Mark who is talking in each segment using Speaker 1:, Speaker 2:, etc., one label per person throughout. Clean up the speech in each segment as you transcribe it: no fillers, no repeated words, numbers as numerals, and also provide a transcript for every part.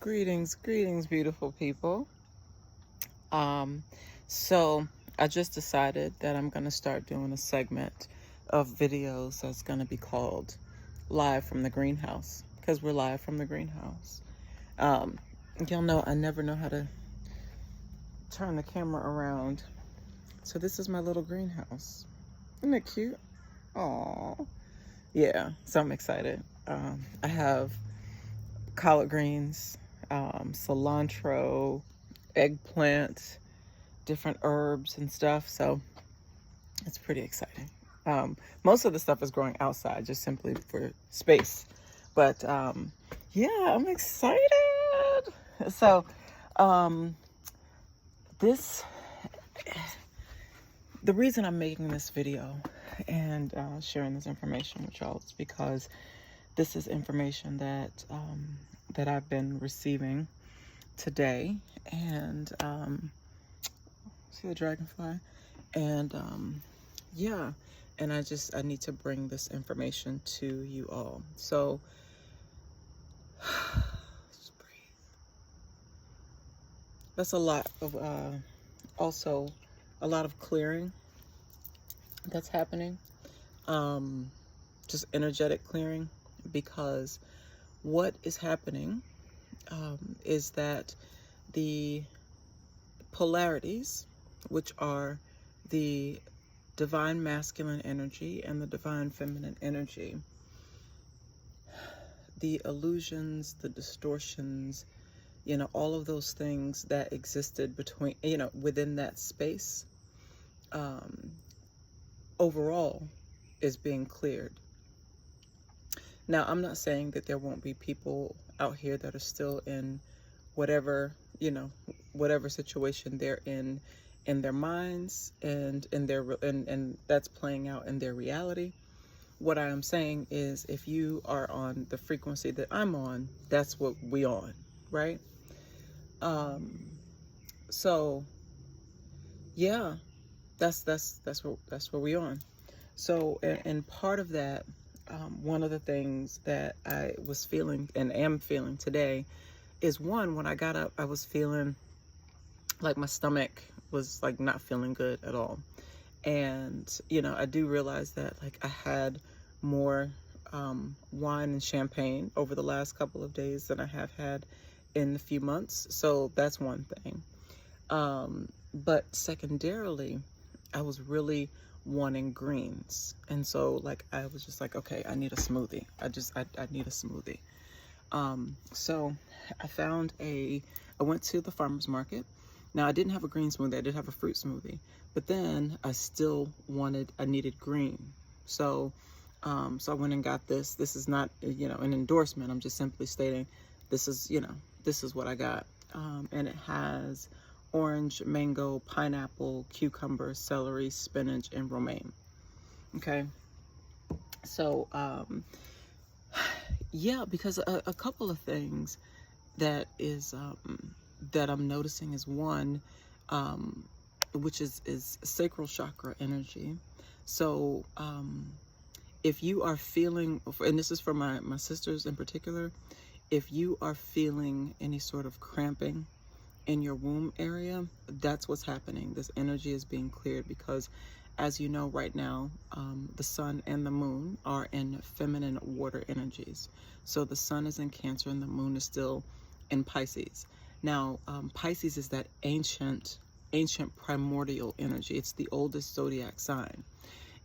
Speaker 1: Greetings, beautiful people. Um, so I just decided that I'm going to start doing a segment of videos that's going to be called Live from the Greenhouse, because we're live from the greenhouse. Um, y'all know I never know how to turn the camera around. So this is my little greenhouse. Isn't it cute? Aww. Yeah, so I'm excited. I have collard greens, cilantro, eggplant, different herbs and stuff. So it's pretty exciting. Most of the stuff is growing outside just simply for space. But yeah, I'm excited. So um, this, the reason I'm making this video and sharing this information with y'all is because this is information that I've been receiving today, and see the dragonfly, and yeah, and I need to bring this information to you all. So just breathe. That's a lot of also a lot of clearing that's happening, just energetic clearing, because what is happening is that the polarities, which are the divine masculine energy and the divine feminine energy, the illusions, the distortions, all of those things that existed between, within that space, overall is being cleared. Now, I'm not saying that there won't be people out here that are still in whatever, whatever situation they're in their minds and in their, and that's playing out in their reality. What I am saying is, if you are on the frequency that I'm on, that's what we on, right? So yeah, that's where we on. So, and part of that, one of the things that I was feeling and am feeling today is, one, when I got up, I was feeling like my stomach was like not feeling good at all. And, I do realize that like I had more wine and champagne over the last couple of days than I have had in a few months. So that's one thing. But secondarily, I was really wanting greens. And so like, I was just like, okay, I need a smoothie. I need a smoothie. So I went to the farmer's market. Now, I didn't have a green smoothie. I did have a fruit smoothie, but then I needed green. So, so I went and got this. This is not, an endorsement. I'm just simply stating this is what I got. And it has orange, mango, pineapple, cucumber, celery, spinach, and romaine. Okay. So, yeah, because a couple of things that I'm noticing is, one, which is sacral chakra energy. So if you are feeling, and this is for my sisters in particular, if you are feeling any sort of cramping in your womb area, that's what's happening. This energy is being cleared because, as you know, right now, the sun and the moon are in feminine water energies. So the sun is in Cancer and the moon is still in Pisces. Now, Pisces is that ancient primordial energy. It's the oldest zodiac sign.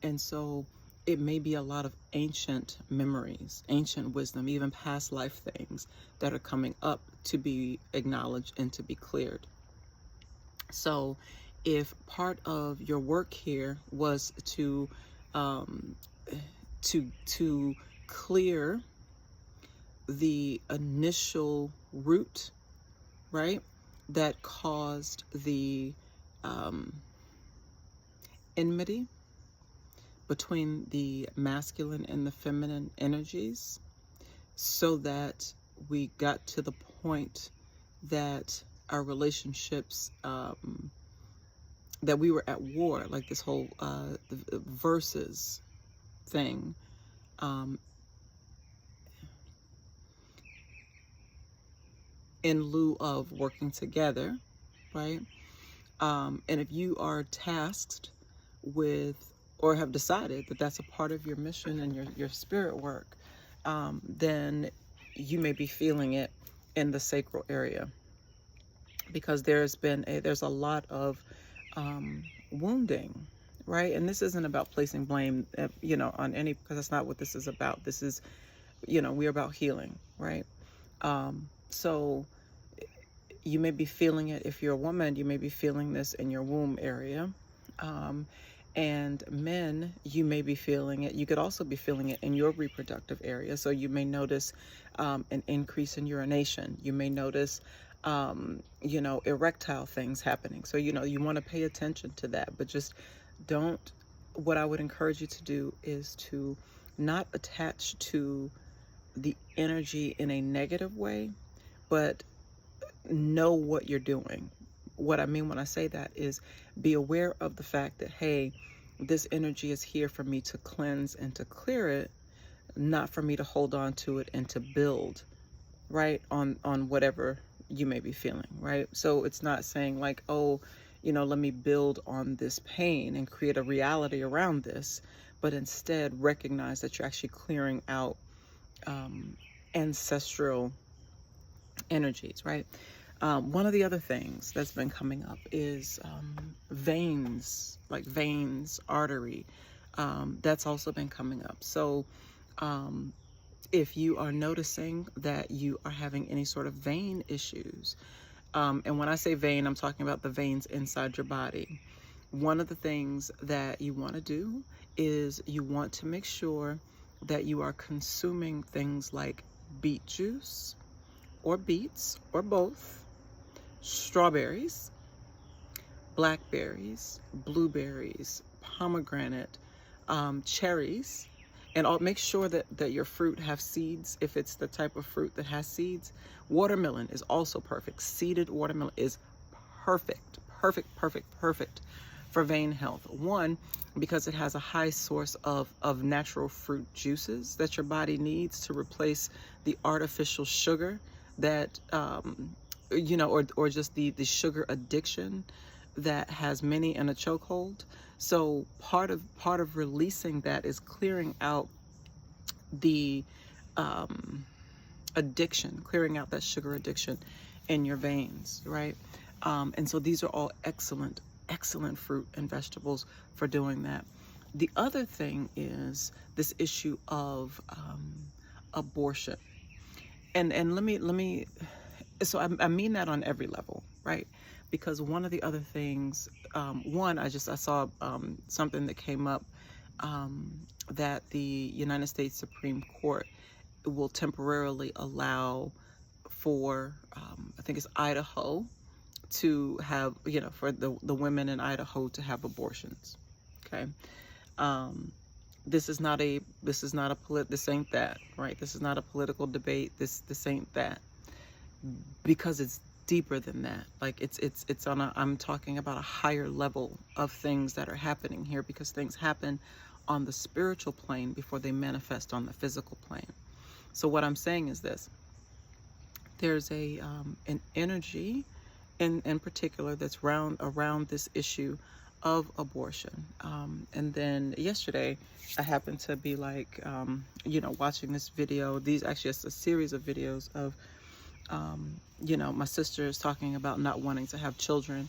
Speaker 1: And so it may be a lot of ancient memories, ancient wisdom, even past life things that are coming up to be acknowledged and to be cleared. So if part of your work here was to clear the initial root, right, that caused the enmity between the masculine and the feminine energies, so that we got to the point that our relationships, that we were at war, like this whole the versus thing, in lieu of working together, right? And if you are tasked with, or have decided that that's a part of your mission and your spirit work, then you may be feeling it in the sacral area, because there's a lot of wounding, right? And this isn't about placing blame, on any, because that's not what this is about. This is, we're about healing, right? So you may be feeling it. If you're a woman, you may be feeling this in your womb area. And men, you may be feeling it. You could also be feeling it in your reproductive area. So you may notice an increase in urination. You may notice, erectile things happening. So, you want to pay attention to that, but just don't, what I would encourage you to do is to not attach to the energy in a negative way, but know what you're doing. What I mean when I say that is be aware of the fact that, hey, this energy is here for me to cleanse and to clear it, not for me to hold on to it and to build, right, on whatever you may be feeling, right? So it's not saying like, oh, let me build on this pain and create a reality around this, but instead recognize that you're actually clearing out ancestral energies, right? One of the other things that's been coming up is veins, like veins, artery. That's also been coming up. So if you are noticing that you are having any sort of vein issues, and when I say vein, I'm talking about the veins inside your body. One of the things that you want to do is you want to make sure that you are consuming things like beet juice, or beets, or both, strawberries, blackberries, blueberries, pomegranate, cherries, and make sure that your fruit have seeds if it's the type of fruit that has seeds. Watermelon is also perfect. Seeded watermelon is perfect for vein health. One, because it has a high source of natural fruit juices that your body needs to replace the artificial sugar that or just the sugar addiction that has many in a chokehold. So part of releasing that is clearing out the addiction, clearing out that sugar addiction in your veins, right? And so these are all excellent fruit and vegetables for doing that. The other thing is this issue of abortion. And let me so I mean that on every level, right? Because one of the other things, I saw something that came up, that the United States Supreme Court will temporarily allow for, I think it's Idaho, to have, for the women in Idaho to have abortions. Okay. This ain't that, right? This is not a political debate. This ain't that, because it's deeper than that. Like it's on I'm talking about a higher level of things that are happening here, because things happen on the spiritual plane before they manifest on the physical plane. So what I'm saying is this: there's an energy in particular that's around this issue of abortion. And then yesterday I happened to be like, watching this video. It's a series of videos of, my sister is talking about not wanting to have children,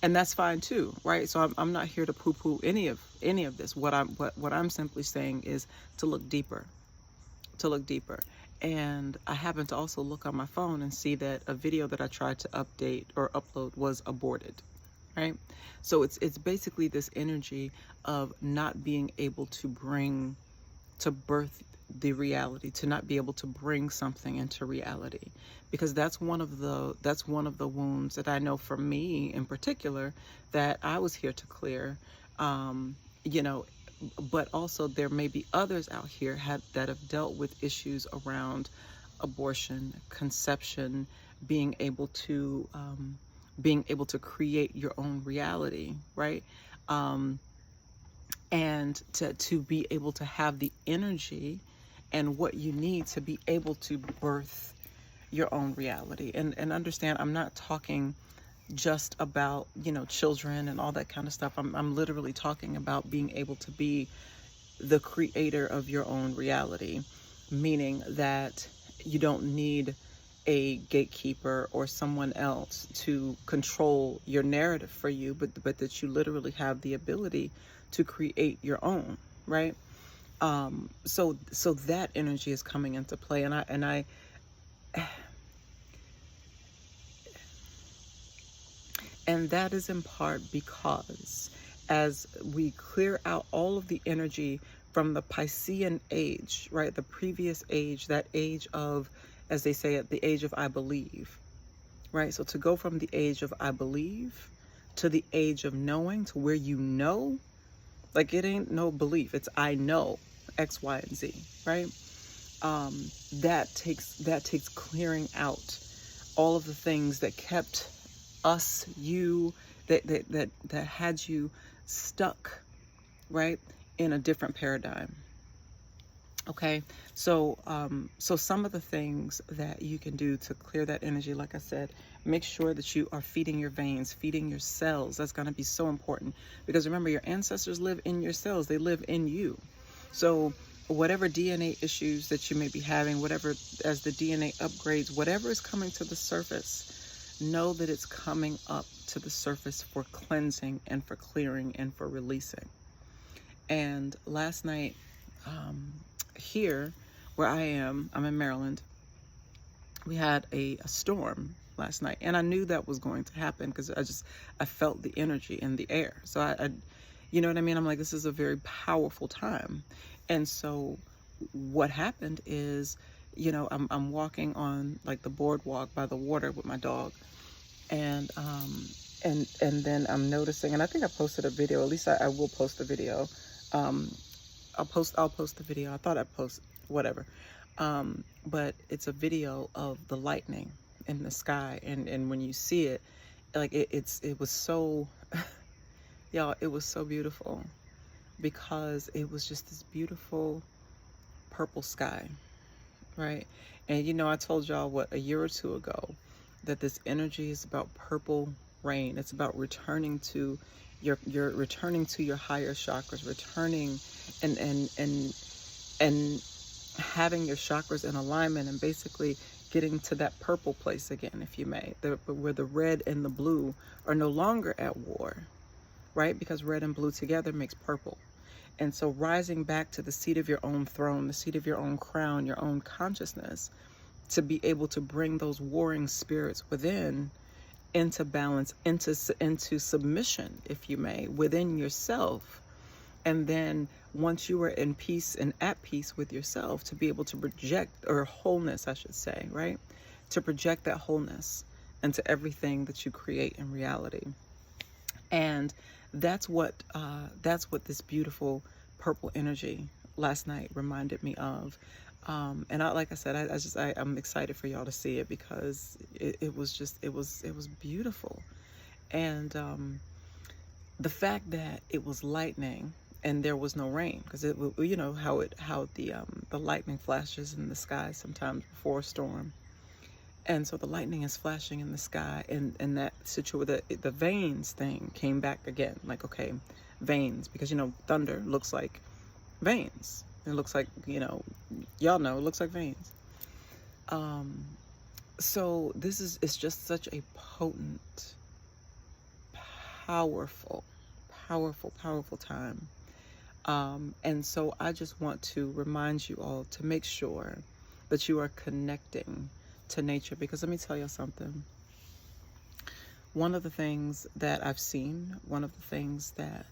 Speaker 1: and that's fine too, right? So I'm not here to poo-poo any of this. What I'm simply saying is to look deeper. And I happened to also look on my phone and see that a video that I tried to update or upload was aborted, right? So it's basically this energy of not being able to birth the reality, to not be able to bring something into reality, because that's one of the wounds that I know for me in particular that I was here to clear. But also there may be others out here that have dealt with issues around abortion, conception, being able to create your own reality, right? And to be able to have the energy and what you need to be able to birth your own reality. And understand, I'm not talking just about, children and all that kind of stuff. I'm literally talking about being able to be the creator of your own reality, meaning that you don't need a gatekeeper or someone else to control your narrative for you, but that you literally have the ability to create your own, right? So that energy is coming into play, and I and that is in part because as we clear out all of the energy from the Piscean age, right? The previous age, that age of, as they say, at the age of I believe, right? So to go from the age of I believe to the age of knowing, to where you know, like it ain't no belief, it's I know X, Y, and Z, right? That takes clearing out all of the things that kept us, you, that had you stuck, right, in a different paradigm. Okay, so some of the things that you can do to clear that energy, like I said, make sure that you are feeding your veins, feeding your cells. That's going to be so important, because remember, your ancestors live in your cells. They live in you. So whatever DNA issues that you may be having, whatever, as the DNA upgrades, whatever is coming to the surface, know that it's coming up to the surface for cleansing and for clearing and for releasing. And last night, here where I'm in Maryland, we had a storm last night, and I knew that was going to happen because I felt the energy in the air. So I you know what I mean? I'm like, this is a very powerful time. And so what happened is, I'm walking on like the boardwalk by the water with my dog, and then I'm noticing, and I think I posted a video, at least I will post a video. I'll post the video. I thought I'd post whatever. But it's a video of the lightning in the sky, and when you see it, like it was so y'all, it was so beautiful, because it was just this beautiful purple sky, right? And I told y'all a year or two ago that this energy is about purple rain. It's about returning to your returning to your higher chakras, returning and having your chakras in alignment, and basically getting to that purple place again, if you may, where the red and the blue are no longer at war, right? Because red and blue together makes purple. And so rising back to the seat of your own throne, the seat of your own crown, your own consciousness, to be able to bring those warring spirits within into balance, into submission, if you may, within yourself. And then once you are in peace and at peace with yourself, to be able to project, or wholeness, I should say, right? To project that wholeness into everything that you create in reality. And that's what this beautiful purple energy last night reminded me of. And like I said, I'm excited for y'all to see it, because it was beautiful. And the fact that it was lightning and there was no rain, because how the lightning flashes in the sky sometimes before a storm. And so the lightning is flashing in the sky, and that situation, the veins thing came back again. Like, okay, veins, because thunder looks like veins. It looks like, y'all know, it looks like veins. So it's just such a potent, powerful time. And so I just want to remind you all to make sure that you are connecting to nature, because let me tell you something. One of the things that I've seen, one of the things that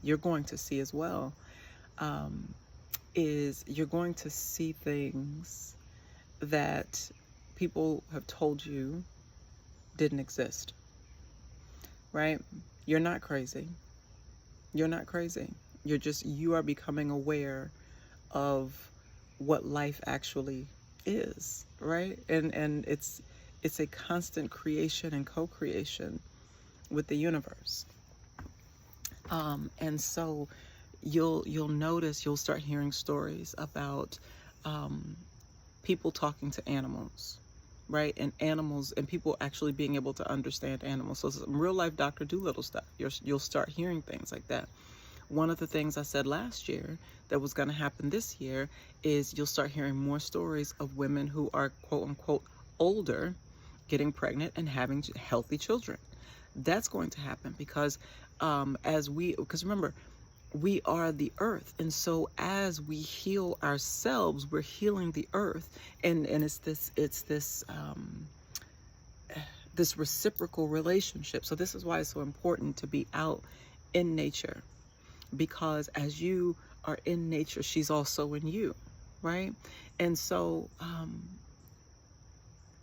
Speaker 1: you're going to see as well, is you're going to see things that people have told you didn't exist, right? You're not crazy. You're not crazy. You are becoming aware of what life actually is, right? And it's a constant creation and co-creation with the universe. And so you'll notice, you'll start hearing stories about people talking to animals, right? And animals, and people actually being able to understand animals. So some real life Dr. Dolittle stuff. You'll start hearing things like that. One of the things I said last year that was going to happen this year is you'll start hearing more stories of women who are quote unquote older getting pregnant and having healthy children. That's going to happen because because remember, we are the earth, and so as we heal ourselves, we're healing the earth, and it's this reciprocal relationship. So this is why it's so important to be out in nature, because as you are in nature, she's also in you, right? And so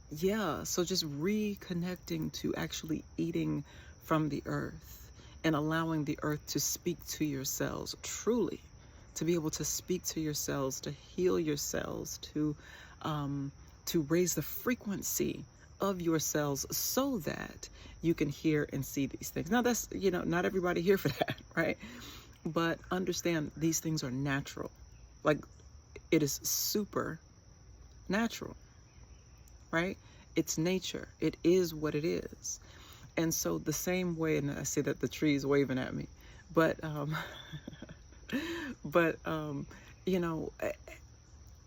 Speaker 1: yeah, so just reconnecting to actually eating from the earth and allowing the earth to speak to your cells, truly, to be able to speak to your cells, to heal your cells, to raise the frequency of your cells so that you can hear and see these things. Now that's, not everybody here for that, right? But understand these things are natural. Like, it is super natural, right? It's nature. It is what it is. And so the same way, and I see that the tree is waving at me, but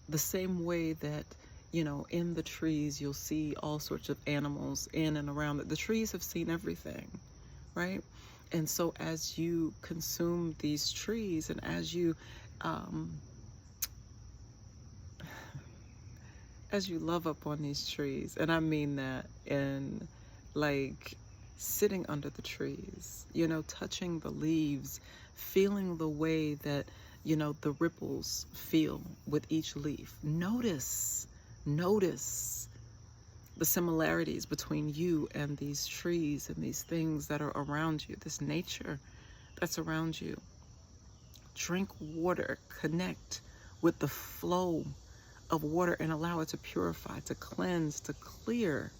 Speaker 1: the same way that, in the trees, you'll see all sorts of animals in and around it. The trees have seen everything, right? And so as you consume these trees, and as you love up on these trees, and I mean that in like sitting under the trees, touching the leaves, feeling the way that, the ripples feel with each leaf. Notice the similarities between you and these trees and these things that are around you, this nature that's around you. Drink water, connect with the flow of water and allow it to purify, to cleanse, to clear,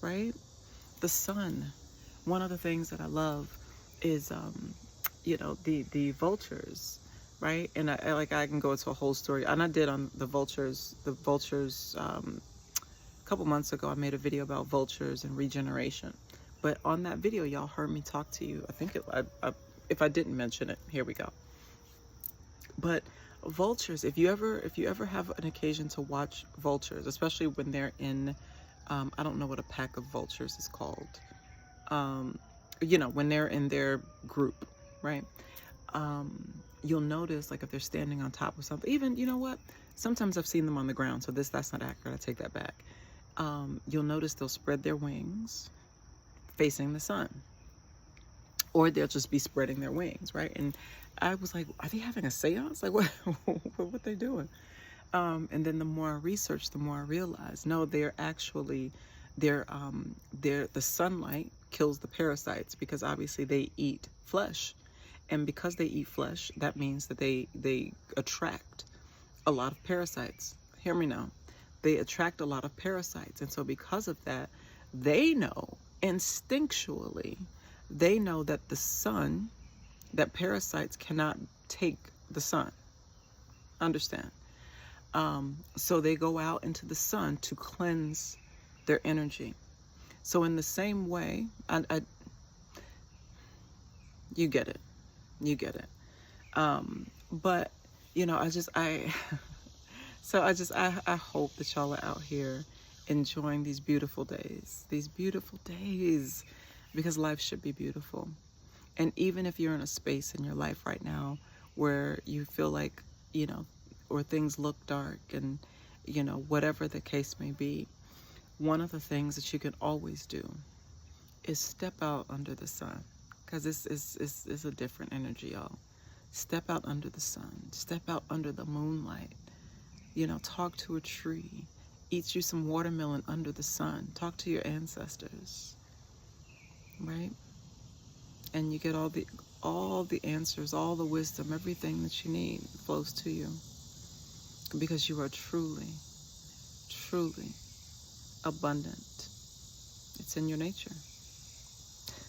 Speaker 1: right? The sun. One of the things that I love is, the vultures, right? And I can go into a whole story, and I did on the vultures, a couple months ago. I made a video about vultures and regeneration. But on that video, y'all heard me talk to you. I think if I didn't mention it, here we go. But vultures, if you ever have an occasion to watch vultures, especially when they're in, I don't know what a pack of vultures is called. When they're in their group, right? You'll notice, like, if they're standing on top of something, even, you know what? Sometimes I've seen them on the ground, so that's not accurate. I take that back. You'll notice they'll spread their wings facing the sun, or they'll just be spreading their wings, right? And I was like, are they having a seance? Like, what they doing? And then the more I researched, the more I realized, no, they're actually, the sunlight kills the parasites, because obviously they eat flesh. And because they eat flesh, that means that they attract a lot of parasites. Hear me now. They attract a lot of parasites. And so because of that, they know instinctually, they know that the sun, that parasites cannot take the sun. Understand? So they go out into the sun to cleanse their energy. So in the same way, you get it. But I hope that y'all are out here enjoying these beautiful days, because life should be beautiful. And even if you're in a space in your life right now where you feel like, or things look dark, and, whatever the case may be, one of the things that you can always do is step out under the sun, because this is a different energy, y'all. Step out under the sun, step out under the moonlight, talk to a tree, eat you some watermelon under the sun, talk to your ancestors, right? And you get all the answers, all the wisdom, everything that you need flows to you, because you are truly abundant. It's in your nature.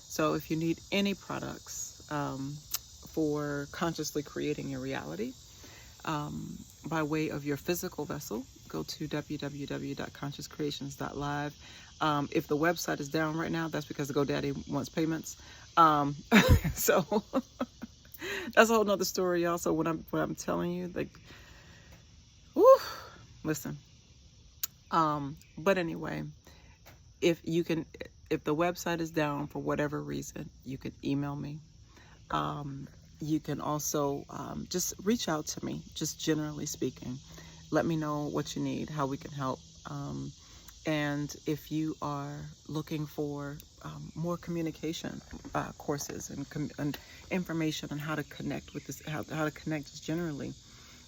Speaker 1: So if you need any products for consciously creating your reality by way of your physical vessel, go to www.consciouscreations.live. If the website is down right now, that's because the GoDaddy wants payments. So that's a whole nother story, y'all. So when I'm telling you, like, whew, listen. But anyway, if the website is down for whatever reason, you can email me. You can also just reach out to me, just generally speaking. Let me know what you need, how we can help. And if you are looking for more communication courses and information on how to connect with this, how to connect just generally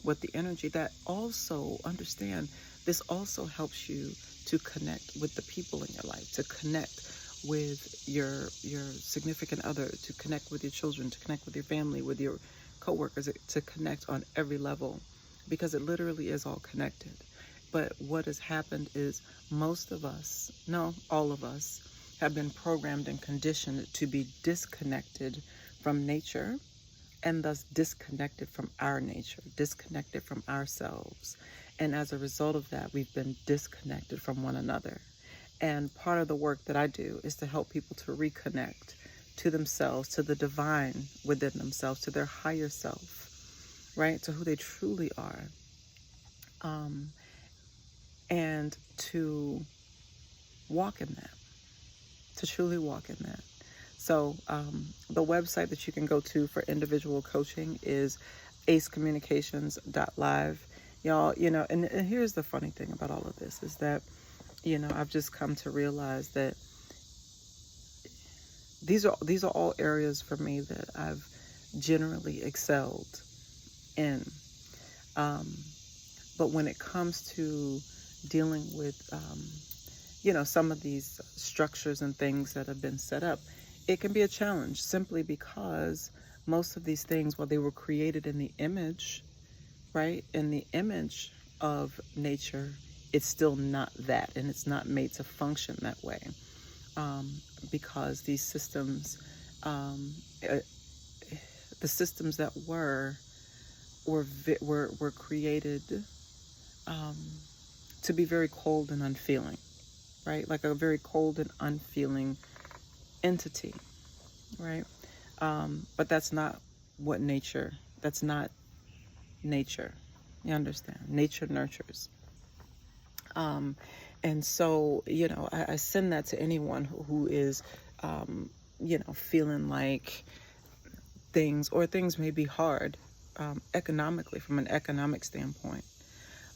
Speaker 1: with the energy, that also, understand, this also helps you to connect with the people in your life, to connect with your significant other, to connect with your children, to connect with your family, with your coworkers, to connect on every level, because it literally is all connected. But what has happened is most of us, no, all of us, have been programmed and conditioned to be disconnected from nature, and thus disconnected from our nature, disconnected from ourselves. And as a result of that, we've been disconnected from one another. And part of the work that I do is to help people to reconnect to themselves, to the divine within themselves, to their higher self, right? To who they truly are. And to walk in that, to truly walk in that. So the website that you can go to for individual coaching is acecommunications.live. Y'all, and here's the funny thing about all of this is that, I've just come to realize that these are all areas for me that I've generally excelled in. But when it comes to dealing with, some of these structures and things that have been set up, it can be a challenge simply because most of these things, while they were created in the image, right, in the image of nature, it's still not that, and it's not made to function that way, because these systems, the systems that were created to be very cold and unfeeling, right? Like a very cold and unfeeling entity, right? But that's not that's not nature. You understand? Nature nurtures. And so, I send that to anyone who is, feeling like things may be hard, economically, from an economic standpoint.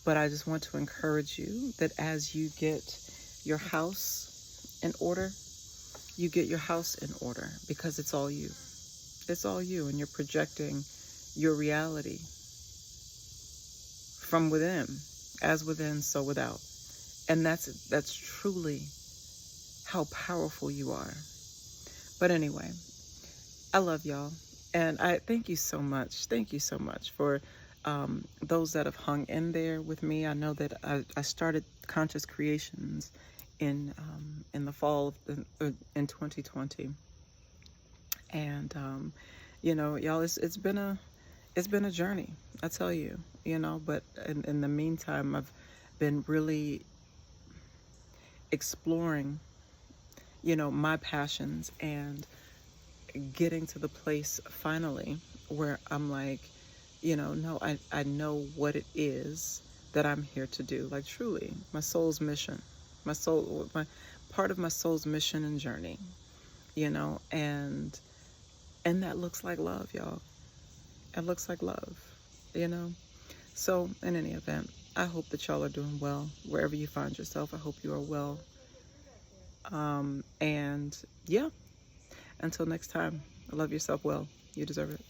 Speaker 1: But I just want to encourage you that as you get your house in order, you get your house in order, because it's all you. It's all you, and you're projecting your reality from within, as within, so without. And that's truly how powerful you are. But anyway, I love y'all. And I thank you so much. Thank you so much for those that have hung in there with me. I know that I started Conscious Creations in the fall in 2020. And, y'all, it's been a journey, I tell you, but in the meantime, I've been really exploring, my passions and getting to the place finally where I'm like, no, I know what it is that I'm here to do. Like, truly, my soul's mission, part of my soul's mission and journey, and that looks like love, y'all. It looks like love, So in any event, I hope that y'all are doing well wherever you find yourself. I hope you are well. And yeah, until next time, love yourself well. You deserve it.